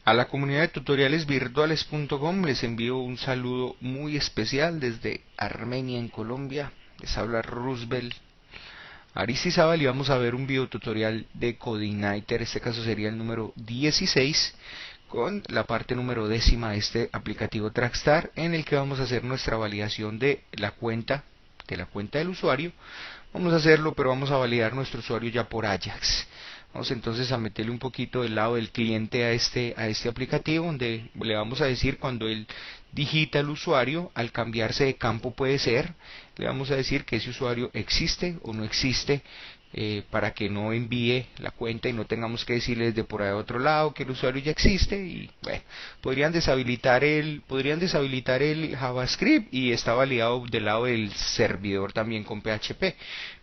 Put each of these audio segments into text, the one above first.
A la comunidad de tutorialesvirtuales.com les envío un saludo muy especial desde Armenia, en Colombia. Les habla Roosevelt Aristizábal y vamos a ver un video tutorial de CodeIgniter. Este caso sería el número 16 con la parte número 10 de este aplicativo Trackstar, en el que vamos a hacer nuestra validación de la cuenta del usuario. Vamos a hacerlo, pero vamos a validar nuestro usuario ya por Ajax. Vamos entonces a meterle un poquito del lado del cliente a este aplicativo, donde le vamos a decir cuando él digita el usuario, al cambiarse de campo puede ser, le vamos a decir que ese usuario existe o no existe, para que no envíe la cuenta y no tengamos que decirle desde por ahí otro lado que el usuario ya existe. Y bueno, podrían deshabilitar el JavaScript y está validado del lado del servidor también con PHP,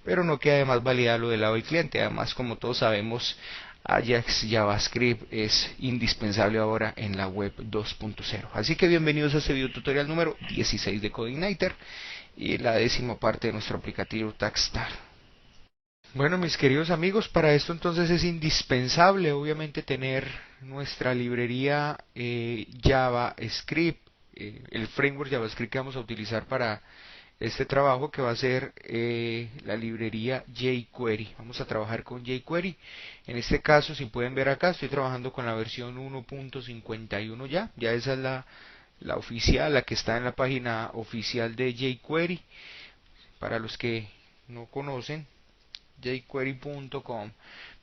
pero no queda además validado del lado del cliente. Además, como todos sabemos, Ajax JavaScript es indispensable ahora en la web 2.0. Así que bienvenidos a este video tutorial número 16 de CodeIgniter y la 10ª parte de nuestro aplicativo Trackstar. Bueno, mis queridos amigos, para esto entonces es indispensable obviamente tener nuestra librería JavaScript, el framework JavaScript que vamos a utilizar para este trabajo, que va a ser la librería jQuery. Vamos a trabajar con jQuery. En este caso, si pueden ver acá, estoy trabajando con la versión 1.51 ya esa es la oficial, la que está en la página oficial de jQuery. Para los que no conocen, jQuery.com.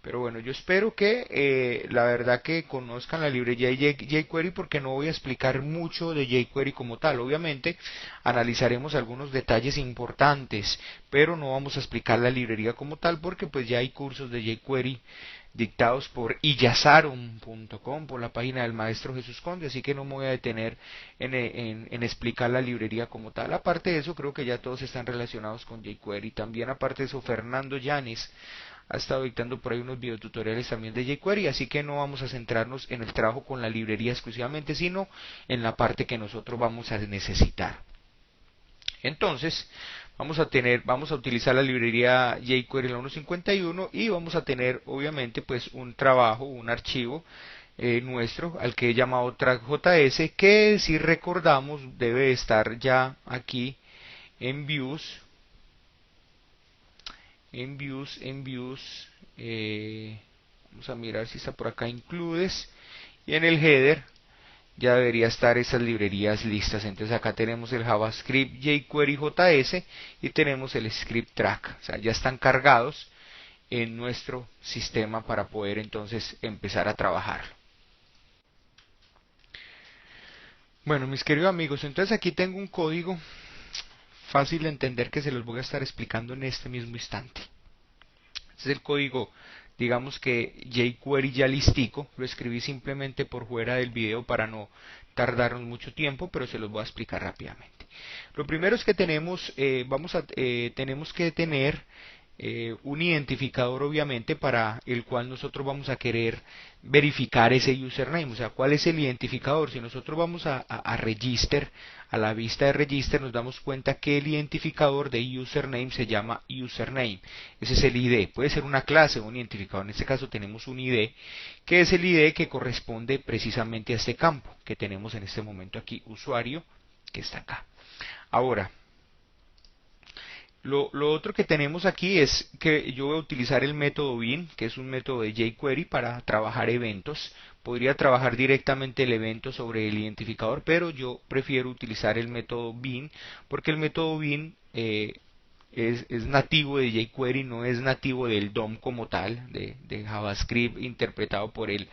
Pero bueno, yo espero que la verdad que conozcan la librería de jQuery, porque no voy a explicar mucho de jQuery como tal. Obviamente analizaremos algunos detalles importantes, pero no vamos a explicar la librería como tal, porque pues ya hay cursos de jQuery dictados por iyazaron.com, por la página del maestro Jesús Conde, así que no me voy a detener en explicar la librería como tal. Aparte de eso, creo que ya todos están relacionados con jQuery. También, aparte de eso, Fernando Llanes ha estado dictando por ahí unos videotutoriales también de jQuery, así que no vamos a centrarnos en el trabajo con la librería exclusivamente, sino en la parte que nosotros vamos a necesitar. Entonces, vamos a utilizar la librería jQuery la 1.51 y vamos a tener obviamente pues un trabajo, un archivo nuestro al que he llamado track.js, que si recordamos debe estar ya aquí en views, vamos a mirar si está por acá includes, y en el header ya debería estar esas librerías listas. Entonces acá tenemos el JavaScript jQuery JS y tenemos el script track, o sea, ya están cargados en nuestro sistema para poder entonces empezar a trabajar. Bueno, mis queridos amigos, entonces aquí tengo un código fácil de entender que se los voy a estar explicando en este mismo instante. Este es el código, digamos que jQuery ya listico. Lo escribí simplemente por fuera del video para no tardarnos mucho tiempo, pero se los voy a explicar rápidamente. Lo primero es que tenemos que tener un identificador, obviamente, para el cual nosotros vamos a querer verificar ese username. O sea, ¿cuál es el identificador? Si nosotros vamos a register, a la vista de register, nos damos cuenta que el identificador de username se llama username. Ese es el ID. Puede ser una clase o un identificador. En este caso tenemos un ID, que es el ID que corresponde precisamente a este campo que tenemos en este momento aquí, usuario, que está acá. Ahora, lo otro que tenemos aquí es que yo voy a utilizar el método bin, que es un método de jQuery para trabajar eventos. Podría trabajar directamente el evento sobre el identificador, pero yo prefiero utilizar el método bin, porque el método bin es nativo de jQuery, no es nativo del DOM como tal, de JavaScript interpretado por el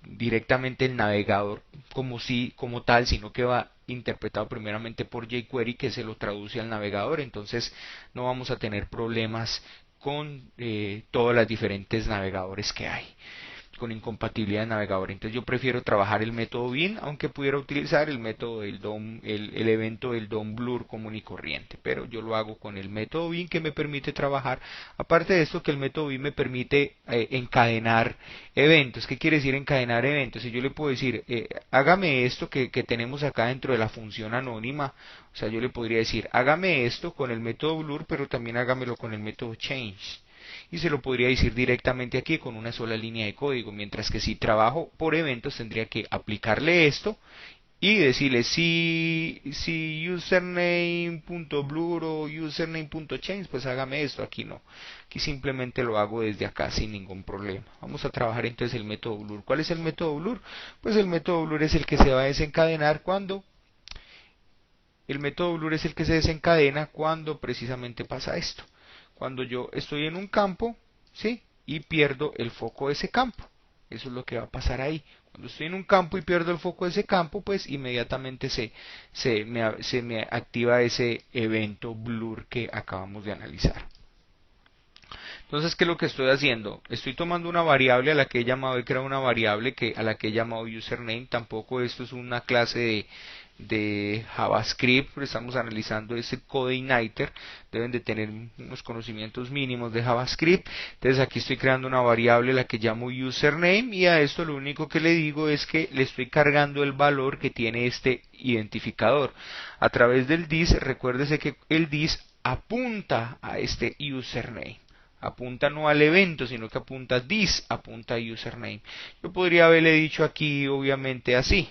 directamente el navegador como tal, sino que va interpretado primeramente por jQuery, que se lo traduce al navegador. Entonces no vamos a tener problemas con todas las diferentes navegadores que hay, con incompatibilidad de navegador. Entonces yo prefiero trabajar el método bin, aunque pudiera utilizar el método del DOM, el evento del DOM blur común y corriente, pero yo lo hago con el método bin, que me permite trabajar. Aparte de esto, que el método bin me permite encadenar eventos. ¿Qué quiere decir encadenar eventos? Si yo le puedo decir, hágame esto que tenemos acá dentro de la función anónima, o sea, yo le podría decir, hágame esto con el método blur, pero también hágamelo con el método change. y se lo podría decir directamente aquí con una sola línea de código, mientras que si trabajo por eventos tendría que aplicarle esto y decirle si username.blur o username.change, pues hágame esto. Aquí no, aquí simplemente lo hago desde acá sin ningún problema. Vamos a trabajar entonces el método blur. ¿Cuál es el método blur? Pues el método blur es el que se va a desencadenar cuando precisamente pasa esto. Cuando yo estoy en un campo, ¿sí? Y pierdo el foco de ese campo. Eso es lo que va a pasar ahí. Cuando estoy en un campo y pierdo el foco de ese campo, pues inmediatamente se me activa ese evento blur que acabamos de analizar. Entonces, ¿qué es lo que estoy haciendo? Estoy tomando una variable a la que he llamado, he creado una variable a la que he llamado username. Tampoco esto es una clase de JavaScript, pero estamos analizando ese CodeIgniter. Deben de tener unos conocimientos mínimos de JavaScript. Entonces aquí estoy creando una variable a la que llamo username, y a esto lo único que le digo es que le estoy cargando el valor que tiene este identificador. A través del this, recuérdese que el this apunta a este username. Apunta no al evento, sino que apunta this, apunta a username. Yo podría haberle dicho aquí, obviamente, así.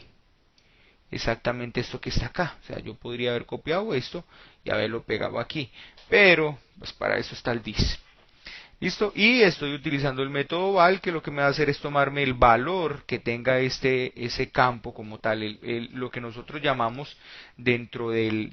Exactamente esto que está acá. O sea, yo podría haber copiado esto y haberlo pegado aquí. Pero, pues para eso está el this. ¿Listo? Y estoy utilizando el método val, que lo que me va a hacer es tomarme el valor que tenga ese campo como tal, lo que nosotros llamamos dentro del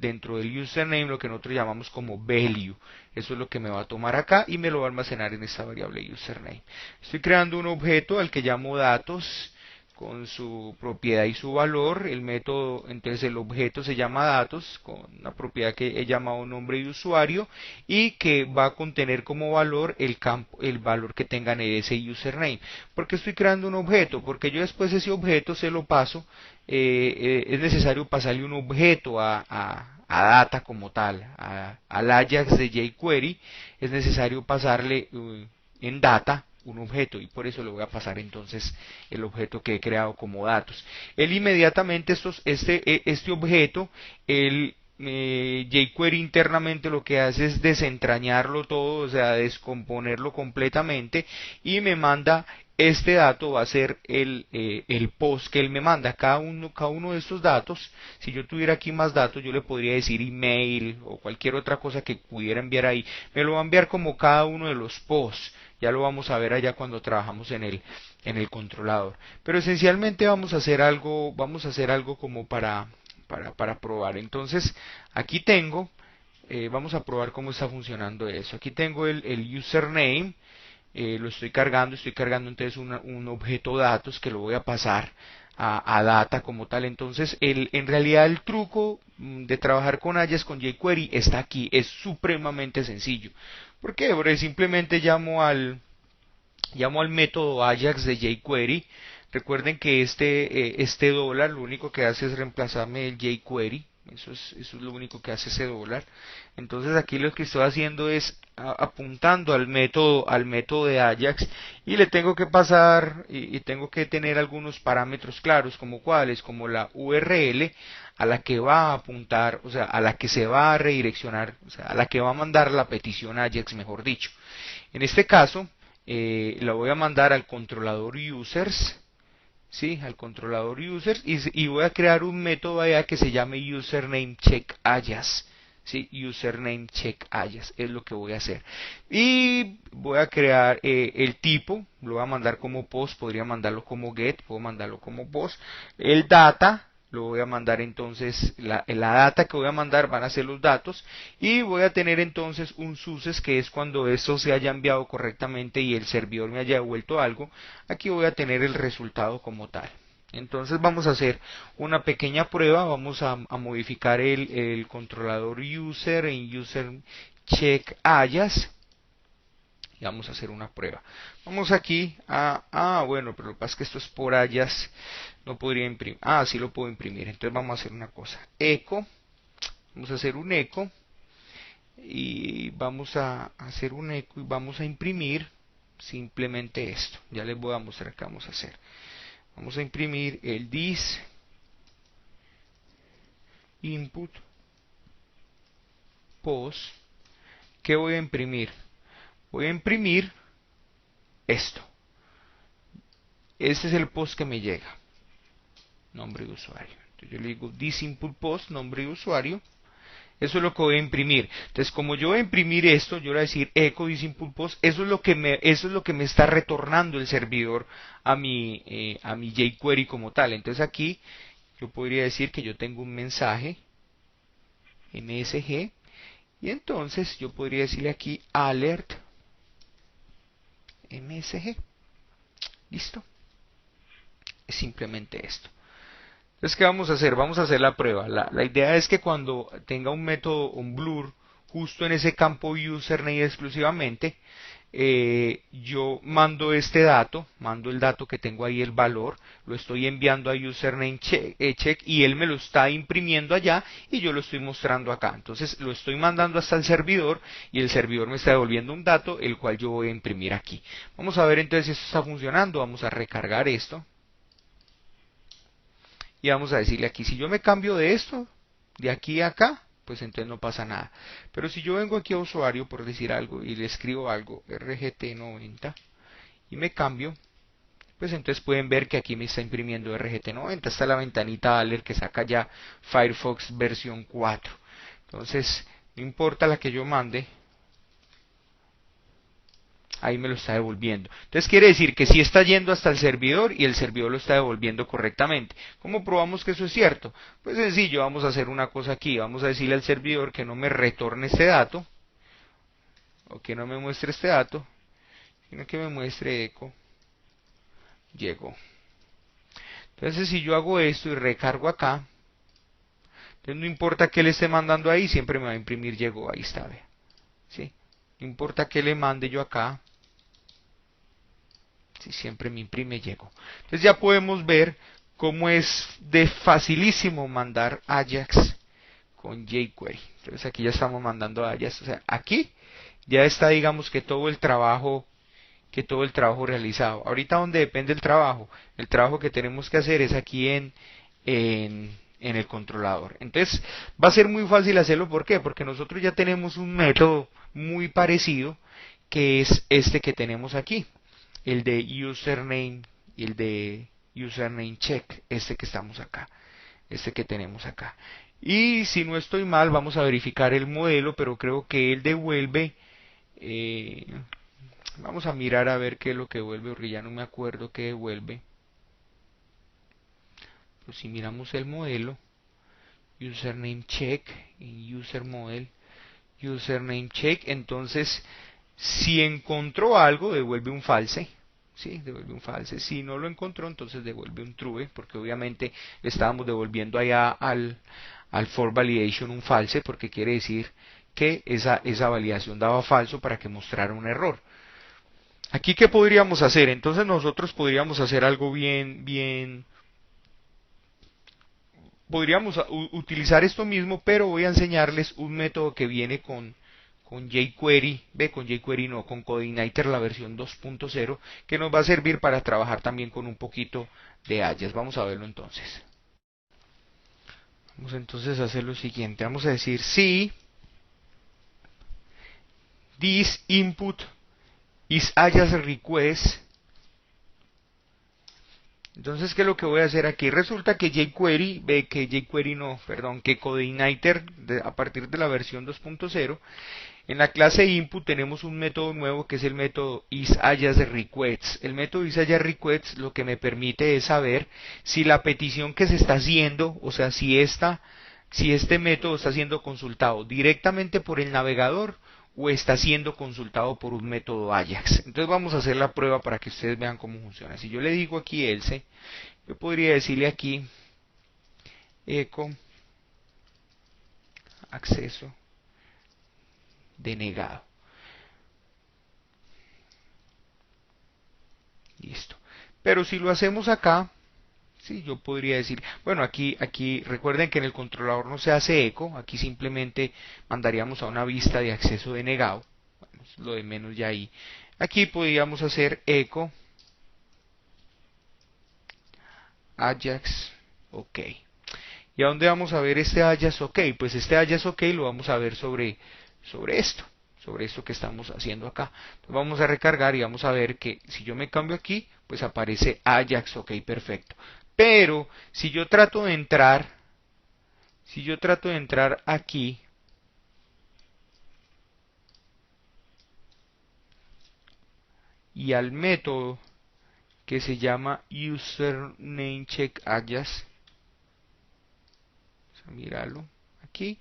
username, lo que nosotros llamamos como value. Eso es lo que me va a tomar acá y me lo va a almacenar en esta variable username. Estoy creando un objeto al que llamo datos, con su propiedad y su valor. El método, entonces el objeto se llama datos, con una propiedad que he llamado nombre de usuario, y que va a contener como valor el valor que tengan en ese username. ¿Por qué estoy creando un objeto? Porque yo después ese objeto se lo paso, es necesario pasarle un objeto a data como tal, al Ajax de jQuery, es necesario pasarle en data un objeto, y por eso le voy a pasar entonces el objeto que he creado como datos. Él inmediatamente este objeto, jQuery internamente lo que hace es desentrañarlo todo, o sea, descomponerlo completamente, y me manda este dato. Va a ser el post que él me manda. Cada uno de estos datos, si yo tuviera aquí más datos, yo le podría decir email o cualquier otra cosa que pudiera enviar ahí. Me lo va a enviar como cada uno de los posts. Ya lo vamos a ver allá cuando trabajamos en el controlador. Pero esencialmente vamos a hacer algo como para probar. Entonces, aquí tengo, vamos a probar cómo está funcionando eso. Aquí tengo el username, lo estoy cargando entonces un objeto datos que lo voy a pasar a data como tal. Entonces, en realidad el truco de trabajar con Ajax con jQuery está aquí, es supremamente sencillo. ¿Por qué? Porque simplemente llamo al método Ajax de jQuery. Recuerden que este dólar lo único que hace es reemplazarme el jQuery. Eso es lo único que hace ese dólar. Entonces aquí lo que estoy haciendo es apuntando al método de Ajax, y le tengo que pasar y tengo que tener algunos parámetros claros, como cuáles, como la URL a la que va a apuntar, o sea, a la que se va a redireccionar, o sea, a la que va a mandar la petición Ajax, mejor dicho. En este caso, la voy a mandar al controlador users, ¿sí? Al controlador users, y voy a crear un método allá que se llame username check Ajax. ¿Sí? Username check Ajax es lo que voy a hacer. Y voy a crear el tipo, lo voy a mandar como post, podría mandarlo como get, puedo mandarlo como post. El data, lo voy a mandar entonces, la data que voy a mandar van a ser los datos, y voy a tener entonces un success, que es cuando eso se haya enviado correctamente y el servidor me haya devuelto algo. Aquí voy a tener el resultado como tal. Entonces vamos a hacer una pequeña prueba, vamos a modificar el controlador user en user check Ajax, y vamos a hacer una prueba. Vamos aquí bueno, pero lo que pasa es que esto es por Ajax, no podría imprimir. Sí lo puedo imprimir. Entonces vamos a hacer una cosa. Echo, vamos a hacer un echo, y vamos a hacer un echo y vamos a imprimir simplemente esto. Ya les voy a mostrar qué vamos a hacer. Vamos a imprimir el this input post. ¿Qué voy a imprimir? voy a imprimir esto. Este es el post que me llega. Nombre de usuario. Entonces yo le digo this input post, nombre de usuario. Eso es lo que voy a imprimir. Entonces, como yo voy a imprimir esto, yo voy a decir echo this input post. Eso es lo que me está retornando el servidor a mi jQuery como tal. Entonces aquí yo podría decir que yo tengo un mensaje MSG y entonces yo podría decirle aquí alert MSG. Listo. Es simplemente esto. Entonces, ¿qué vamos a hacer? Vamos a hacer la prueba. La idea es que cuando tenga un método, un blur, justo en ese campo username exclusivamente, yo mando este dato, mando el dato que tengo ahí, el valor, lo estoy enviando a username check y él me lo está imprimiendo allá y yo lo estoy mostrando acá. Entonces lo estoy mandando hasta el servidor y el servidor me está devolviendo un dato, el cual yo voy a imprimir aquí. Vamos a ver entonces si esto está funcionando. Vamos a recargar esto. Y vamos a decirle aquí, si yo me cambio de esto, de aquí a acá, pues entonces no pasa nada. Pero si yo vengo aquí a usuario, por decir algo, y le escribo algo, RGT90, y me cambio, pues entonces pueden ver que aquí me está imprimiendo RGT90. Está la ventanita alert que saca ya Firefox versión 4. Entonces, no importa la que yo mande, ahí me lo está devolviendo. Entonces quiere decir que sí está yendo hasta el servidor y el servidor lo está devolviendo correctamente. ¿Cómo probamos que eso es cierto? Pues sencillo, vamos a hacer una cosa aquí. Vamos a decirle al servidor que no me retorne este dato, o que no me muestre este dato, sino que me muestre echo llegó. Entonces si yo hago esto y recargo acá, entonces no importa que le esté mandando ahí, siempre me va a imprimir llegó. Ahí está, vea. ¿Sí? No importa que le mande yo acá, si siempre me imprime llego. Entonces ya podemos ver cómo es de facilísimo mandar Ajax con jQuery. Entonces aquí ya estamos mandando Ajax. O sea, aquí ya está, digamos, que todo el trabajo realizado. Ahorita donde depende el trabajo que tenemos que hacer es aquí en el controlador. Entonces va a ser muy fácil hacerlo. ¿Por qué? Porque nosotros ya tenemos un método muy parecido, que es este que tenemos aquí, el de username y el de username check, este que estamos acá, este que tenemos acá. Y si no estoy mal, vamos a verificar el modelo, pero creo que él devuelve, vamos a mirar a ver qué es lo que devuelve, porque ya no me acuerdo qué devuelve. Pues si miramos el modelo, username check, en user model, username check, entonces si encontró algo, devuelve un false. Sí, devuelve un false. Si no lo encontró, entonces devuelve un true, porque obviamente le estábamos devolviendo allá al for validation un false, porque quiere decir que esa validación daba falso para que mostrara un error. Aquí, ¿qué podríamos hacer? Entonces nosotros podríamos hacer algo podríamos utilizar esto mismo, pero voy a enseñarles un método que viene con jQuery, con jQuery no, con CodeIgniter la versión 2.0, que nos va a servir para trabajar también con un poquito de Ajax. Vamos a verlo entonces. Vamos entonces a hacer lo siguiente. Vamos a decir si this input is Ajax request. Entonces, ¿qué es lo que voy a hacer aquí? Resulta que que CodeIgniter a partir de la versión 2.0, en la clase input tenemos un método nuevo que es el método isAjaxRequest. El método isAjaxRequest lo que me permite es saber si la petición que se está haciendo, o sea, si este método está siendo consultado directamente por el navegador o está siendo consultado por un método Ajax. Entonces vamos a hacer la prueba para que ustedes vean cómo funciona. Si yo le digo aquí else, yo podría decirle aquí echo acceso denegado. Listo. Pero si lo hacemos acá, sí, yo podría decir, bueno, aquí recuerden que en el controlador no se hace eco, aquí simplemente mandaríamos a una vista de acceso denegado. Bueno, es lo de menos ya ahí. Aquí podríamos hacer eco Ajax OK. ¿Y a dónde vamos a ver este Ajax OK? Pues este Ajax OK lo vamos a ver sobre esto, sobre esto que estamos haciendo acá. Entonces vamos a recargar y vamos a ver que si yo me cambio aquí, pues aparece Ajax, ok, perfecto. Pero si yo trato de entrar, aquí, y al método que se llama username check Ajax, vamos a mirarlo aquí.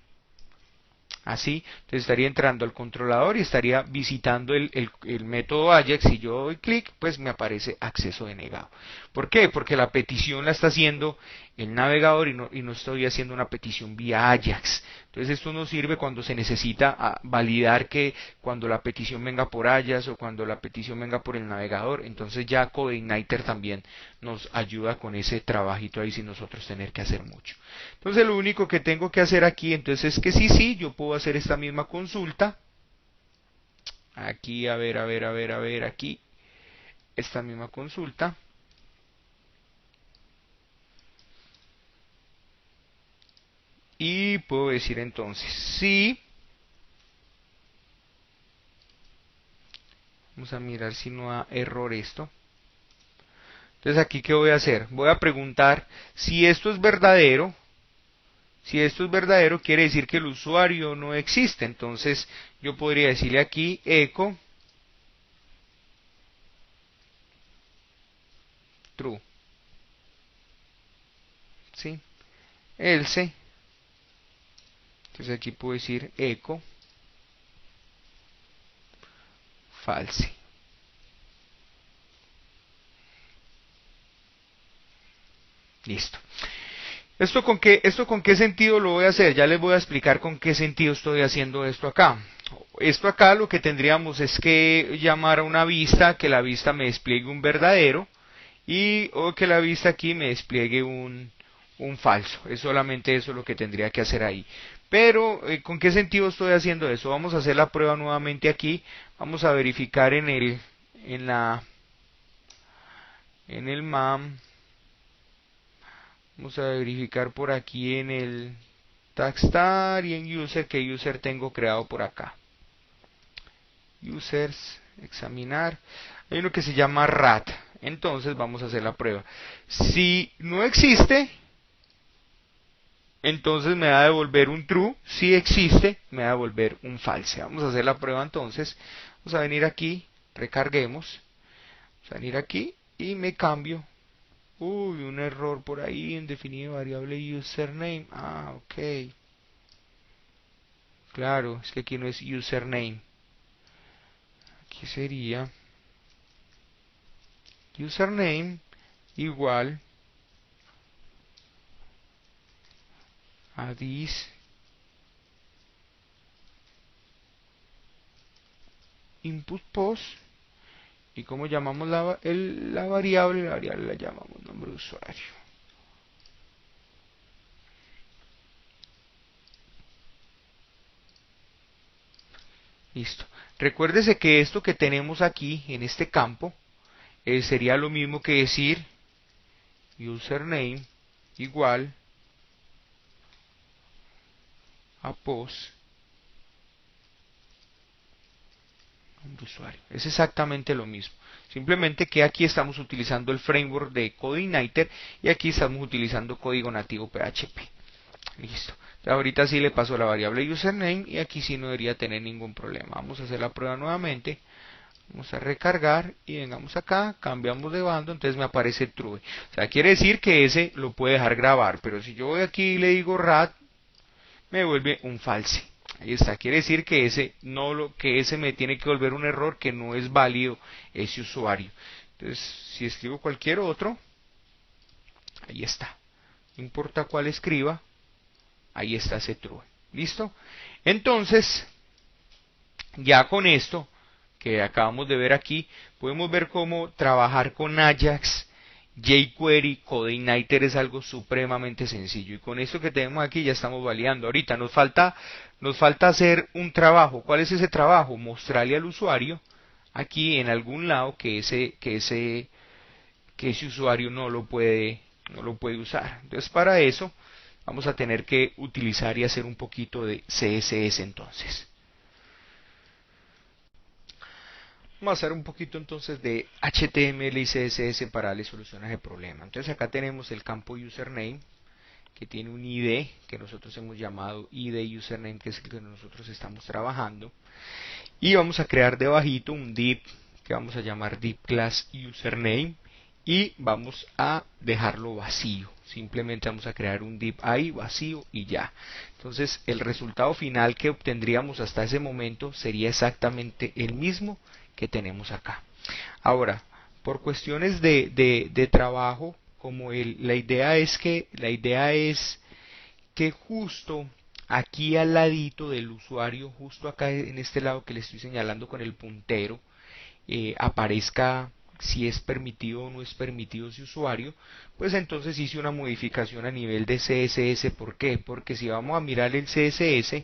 Así, entonces estaría entrando al controlador y estaría visitando el método Ajax. Si yo doy clic, pues me aparece acceso denegado. ¿Por qué? Porque la petición la está haciendo el navegador y no estoy haciendo una petición vía Ajax. Entonces esto nos sirve cuando se necesita validar que cuando la petición venga por Ajax o cuando la petición venga por el navegador. Entonces ya CodeIgniter también nos ayuda con ese trabajito ahí sin nosotros tener que hacer mucho. Entonces lo único que tengo que hacer aquí entonces es que sí, yo puedo hacer esta misma consulta. Aquí, a ver, aquí, esta misma consulta. Y puedo decir entonces, sí. Vamos a mirar si no da error esto. Entonces aquí, ¿qué voy a hacer? Voy a preguntar si esto es verdadero. Si esto es verdadero, quiere decir que el usuario no existe. Entonces yo podría decirle aquí echo true. ¿Sí? Else. Entonces aquí puedo decir echo false. Listo. ¿Esto con qué sentido lo voy a hacer? Ya les voy a explicar con qué sentido estoy haciendo esto acá. Esto acá lo que tendríamos es que llamar a una vista, que la vista me despliegue un verdadero o que la vista aquí me despliegue un falso. Es solamente eso lo que tendría que hacer ahí. Pero, ¿con qué sentido estoy haciendo eso? Vamos a hacer la prueba nuevamente aquí. Vamos a verificar en el MAM. Vamos a verificar por aquí en el tagstar y en user, qué user tengo creado por acá. Users, examinar. Hay uno que se llama rat. Entonces vamos a hacer la prueba. Si no existe, entonces me va a devolver un true. Si existe, me va a devolver un false. Vamos a hacer la prueba entonces. Vamos a venir aquí, recarguemos. Vamos a venir aquí y me cambio. Uy, un error por ahí, indefinido variable username. Ah, ok. Claro, es que aquí no es username. Aquí sería username igual a this input post. ¿Y cómo llamamos la variable? La variable la llamamos nombre de usuario. Listo. Recuérdese que esto que tenemos aquí en este campo sería lo mismo que decir username igual a post nombre de usuario. Es exactamente lo mismo. Simplemente que aquí estamos utilizando el framework de CodeIgniter y aquí estamos utilizando código nativo PHP. Listo. Ahorita sí le paso la variable username y aquí sí no debería tener ningún problema. Vamos a hacer la prueba nuevamente. Vamos a recargar y vengamos acá, cambiamos de bando, entonces me aparece true. O sea, quiere decir que ese lo puede dejar grabar, pero si yo voy aquí y le digo rat, me vuelve un false. Ahí está, quiere decir que ese me tiene que volver un error, que no es válido ese usuario. Entonces, si escribo cualquier otro, ahí está. No importa cuál escriba, ahí está ese true. ¿Listo? Entonces, ya con esto que acabamos de ver aquí, podemos ver cómo trabajar con Ajax, jQuery, CodeIgniter es algo supremamente sencillo. Y con esto que tenemos aquí ya estamos validando. Ahorita nos falta hacer un trabajo. ¿Cuál es ese trabajo? Mostrarle al usuario aquí en algún lado que ese usuario no lo puede usar. Entonces para eso vamos a tener que utilizar y hacer un poquito de CSS entonces. Vamos a hacer un poquito entonces de HTML y CSS para darle solución a ese problema. Entonces acá tenemos el campo username, que tiene un ID que nosotros hemos llamado ID username, que es el que nosotros estamos trabajando, y vamos a crear debajito un div que vamos a llamar div class username, y vamos a dejarlo vacío. Simplemente vamos a crear un div ahí vacío y ya. Entonces el resultado final que obtendríamos hasta ese momento sería exactamente el mismo que tenemos acá. Ahora, por cuestiones de trabajo, como la idea es que justo aquí al ladito del usuario, justo acá en este lado que le estoy señalando con el puntero, aparezca si es permitido o no es permitido ese usuario, pues entonces hice una modificación a nivel de CSS. ¿Por qué? Porque si vamos a mirar el CSS,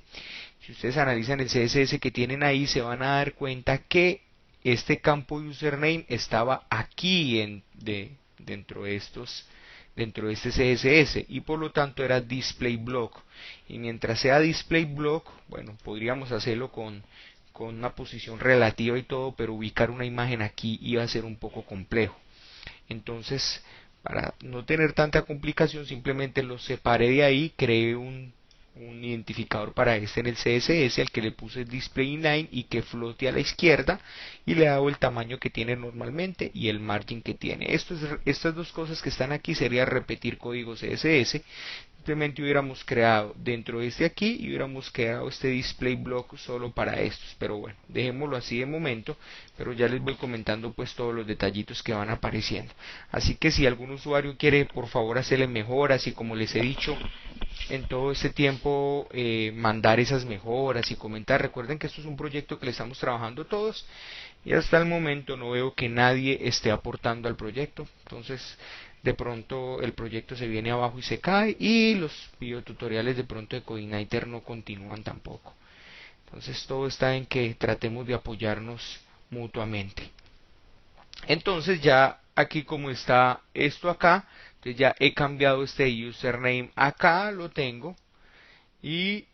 si ustedes analizan el CSS que tienen ahí, se van a dar cuenta que este campo username estaba aquí dentro de este CSS, y por lo tanto era display block, y mientras sea display block, bueno, podríamos hacerlo con una posición relativa y todo, pero ubicar una imagen aquí iba a ser un poco complejo. Entonces, para no tener tanta complicación, simplemente lo separé de ahí, creé un identificador para este en el CSS, al que le puse display inline y que flote a la izquierda, y le hago el tamaño que tiene normalmente y el margin que tiene. Estas dos cosas que están aquí sería repetir código CSS. Simplemente hubiéramos creado dentro de este aquí y hubiéramos creado este display block solo para estos, pero bueno, dejémoslo así de momento, pero ya les voy comentando pues todos los detallitos que van apareciendo. Así que si algún usuario quiere, por favor, hacerle mejoras, y como les he dicho en todo este tiempo, mandar esas mejoras y comentar. Recuerden que esto es un proyecto que le estamos trabajando todos, y hasta el momento no veo que nadie esté aportando al proyecto. Entonces de pronto el proyecto se viene abajo y se cae, y los videotutoriales de pronto de Codeigniter no continúan tampoco. Entonces todo está en que tratemos de apoyarnos mutuamente. Entonces ya aquí, como está esto acá, entonces ya he cambiado este username acá, lo tengo, y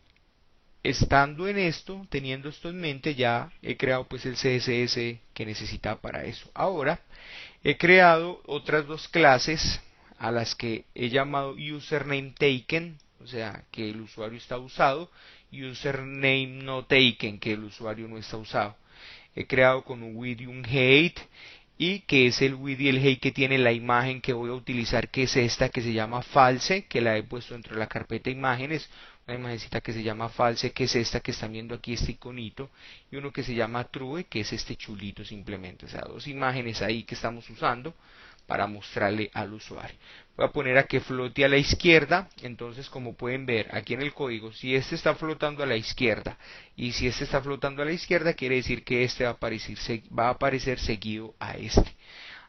estando en esto, teniendo esto en mente, ya he creado pues el CSS que necesitaba para eso. Ahora he creado otras dos clases a las que he llamado username taken, o sea que el usuario está usado, y username no taken, que el usuario no está usado. He creado con un with y un height, y que es el with y el height que tiene la imagen que voy a utilizar, que es esta que se llama false, que la he puesto dentro de la carpeta imágenes. Una imagencita que se llama false, que es esta que están viendo aquí, este iconito, y uno que se llama true, que es este chulito simplemente. O sea, dos imágenes ahí que estamos usando para mostrarle al usuario. Voy a poner a que flote a la izquierda. Entonces, como pueden ver aquí en el código, si este está flotando a la izquierda y si este está flotando a la izquierda, quiere decir que este va a aparecer seguido a este.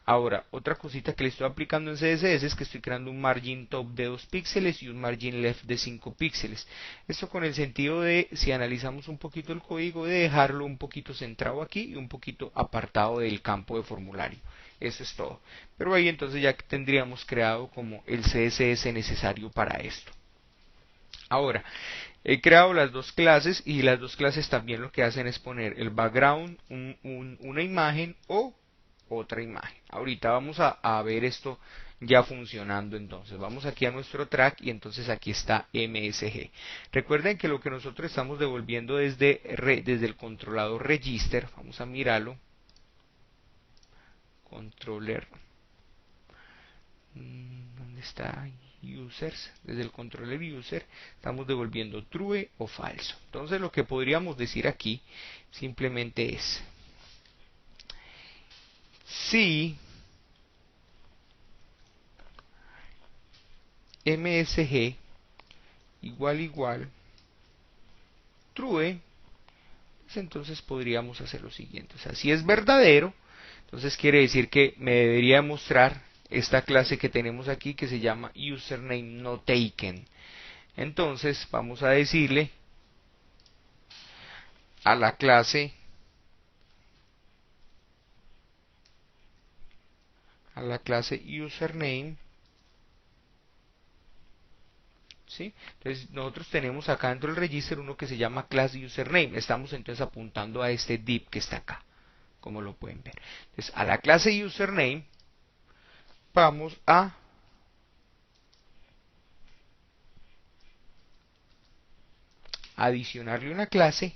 Ahora, otra cosita que le estoy aplicando en CSS es que estoy creando un margin top de 2 píxeles y un margin left de 5 píxeles. Esto con el sentido de, si analizamos un poquito el código, de dejarlo un poquito centrado aquí y un poquito apartado del campo de formulario. Eso es todo. Pero ahí entonces ya tendríamos creado como el CSS necesario para esto. Ahora, he creado las dos clases, y las dos clases también lo que hacen es poner el background, una imagen o otra imagen. Ahorita vamos a ver esto ya funcionando. Entonces vamos aquí a nuestro track, y entonces aquí está MSG. Recuerden que lo que nosotros estamos devolviendo desde el controlador register, vamos a mirarlo, controller, ¿dónde está? Users, desde el controller user estamos devolviendo true o falso. Entonces lo que podríamos decir aquí simplemente es: si MSG igual true, pues entonces podríamos hacer lo siguiente. O sea, si es verdadero, entonces quiere decir que me debería mostrar esta clase que tenemos aquí, que se llama username no taken. Entonces vamos a decirle a la clase username, ¿sí? Entonces nosotros tenemos acá dentro del register uno que se llama class username. Estamos entonces apuntando a este div que está acá. como lo pueden ver. Entonces, a la clase username vamos a adicionarle una clase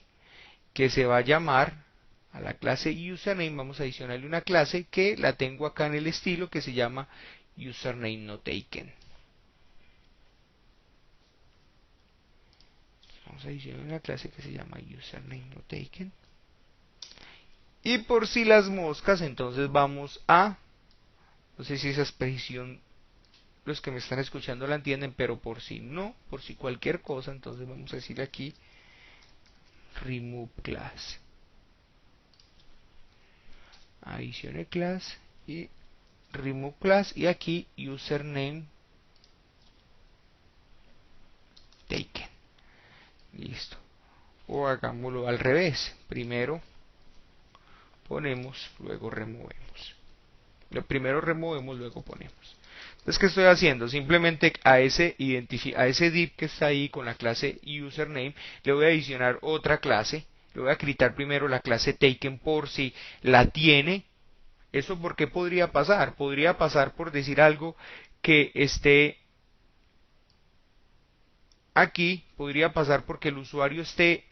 que se va a llamar, a la clase username vamos a adicionarle una clase que la tengo acá en el estilo, que se llama username no taken. Vamos a adicionar una clase que se llama username no taken. Y por si las moscas, entonces vamos a, no sé si esa expresión los que me están escuchando la entienden, pero por si no, por si cualquier cosa, entonces vamos a decir aquí remove class, adicione class y remove class, y aquí username taken. Listo. O hagámoslo al revés, primero ponemos, luego removemos. Primero removemos, luego ponemos. Entonces, ¿qué estoy haciendo? Simplemente a ese div que está ahí con la clase username, le voy a adicionar otra clase. Le voy a quitar primero la clase taken por si la tiene. ¿Eso por qué podría pasar? Podría pasar por decir algo que esté aquí, podría pasar porque el usuario esté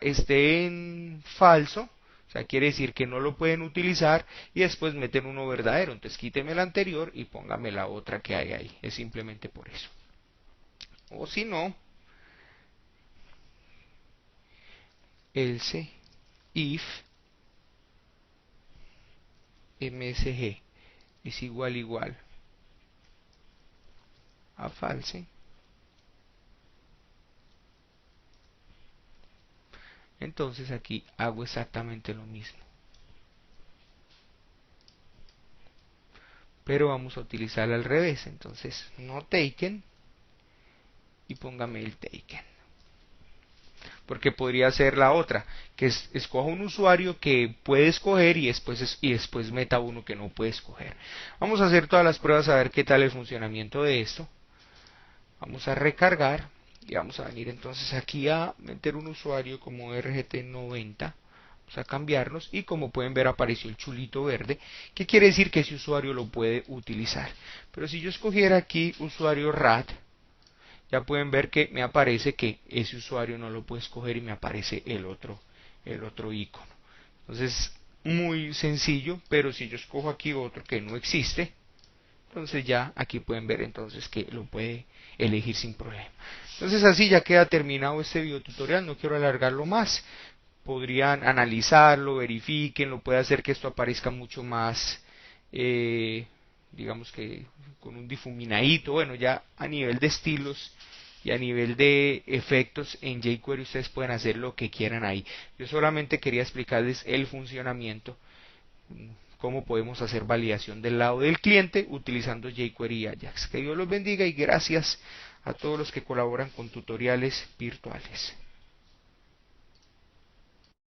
esté en falso. O sea, quiere decir que no lo pueden utilizar y después meten uno verdadero. Entonces quíteme la anterior y póngame la otra que hay ahí. Es simplemente por eso. O si no, else if msg es igual a false. Entonces aquí hago exactamente lo mismo. Pero vamos a utilizar al revés. Entonces no taken y póngame el taken. Porque podría ser la otra, que escoja un usuario que puede escoger y después meta uno que no puede escoger. Vamos a hacer todas las pruebas a ver qué tal el funcionamiento de esto. Vamos a recargar y vamos a venir entonces aquí a meter un usuario como RGT90. Vamos a cambiarnos y como pueden ver apareció el chulito verde, que quiere decir que ese usuario lo puede utilizar. Pero si yo escogiera aquí usuario RAT, ya pueden ver que me aparece que ese usuario no lo puede escoger y me aparece el otro icono. Entonces, muy sencillo, pero si yo escojo aquí otro que no existe, entonces ya aquí pueden ver entonces que lo puede elegir sin problema. Entonces así ya queda terminado este video tutorial, no quiero alargarlo más. Podrían analizarlo, verifiquenlo, puede hacer que esto aparezca mucho más, digamos que con un difuminadito. Bueno, ya a nivel de estilos y a nivel de efectos en jQuery ustedes pueden hacer lo que quieran ahí. Yo solamente quería explicarles el funcionamiento, cómo podemos hacer validación del lado del cliente utilizando jQuery y Ajax. Que Dios los bendiga y gracias a todos los que colaboran con tutoriales virtuales.